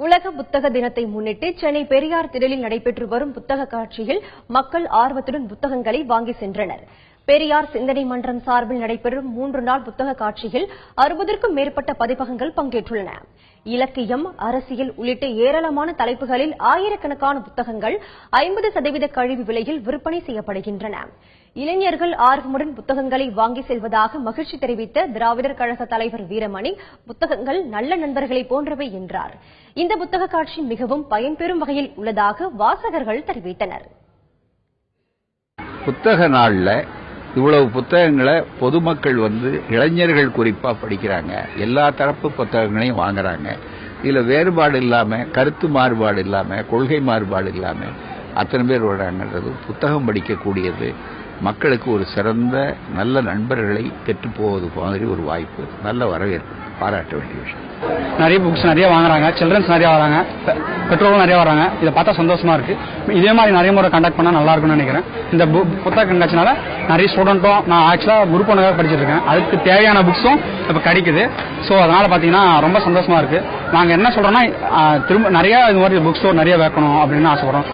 உலக புத்தக தினத்தை முன்னிட்டு சென்னை பெரியார் திடலில் நடைபெற்று வரும் புத்தக காட்சியில் மக்கள் ஆர்வத்துடன் புத்தகங்களை வாங்கி சென்றனர். பெரியார் சிந்தனை மன்றம் சார்பில் நடைபெறும் 3 நாள் புத்தக காட்சியில் 60க்கும் மேற்பட்ட பதிப்பகங்கள் பங்கேற்றுள்ளன. இலக்கியம், அரசியல் உள்ளிட்ட ஏராளமான தலைப்புகளில் ஆயிரக்கணக்கான புத்தகங்கள் 50% கழிவு விலையில் விற்பனை செய்யப்படுகின்றன. இளைஞர்கள் ஆர்வமுடன் புத்தகங்களை வாங்கி செல்வதாக மகிழ்ச்சி தெரிவித்த திராவிடர் கழக தலைவர் வீரமணி, புத்தகங்கள் நல்ல நண்பர்களை போன்றவை என்றார். இந்த புத்தக காட்சி மிகவும் பயன்பெறும் வகையில் உள்ளதாக வாசகர்கள் தெரிவித்தனர். புத்தக நாள்ல இவ்வளவு புத்தகங்களை பொதுமக்கள் இளைஞர்கள் குறிப்பா படிக்கிறாங்க. எல்லா தரப்பு புத்தகங்களையும் வாங்குறாங்க. இதுல வேறுபாடு இல்லாம, கருத்து மாறுபாடு இல்லாம, கொள்கை மாறுபாடு இல்லாம அத்தனை பேர் வராங்கன்றது புத்தகம் படிக்கக்கூடியது மக்களுக்கு ஒரு சிறந்த நல்ல நண்பர்களை பெற்று போவது மாதிரி ஒரு வாய்ப்பு. நல்ல வரவேற்பு, பாராட்ட வேண்டிய விஷயம். நிறைய புக்ஸ் நிறைய வாங்குறாங்க, சில்ட்ரன்ஸ் நிறைய வராங்க, பெற்றோர்களும் நிறைய வராங்க. இதை பார்த்தா சந்தோஷமா இருக்கு. இதே மாதிரி நிறைய முறை கண்டக்ட் பண்ணா நல்லா இருக்கும்னு நினைக்கிறேன். இந்த புத்தக கண்காட்சினால நிறைய ஸ்டூடெண்ட்டும், நான் ஆக்சுவலா குரூப் 1 படிச்சிட்டு இருக்கேன், அதுக்கு தேவையான புக்ஸும் இப்ப கிடைக்குது. ஸோ அதனால பாத்தீங்கன்னா ரொம்ப சந்தோஷமா இருக்கு. நாங்க என்ன சொல்றோம்னா திரும்ப நிறைய இது மாதிரி புக் ஸ்டோர் நிறைய வைக்கணும் அப்படின்னு ஆசைப்படுறோம்.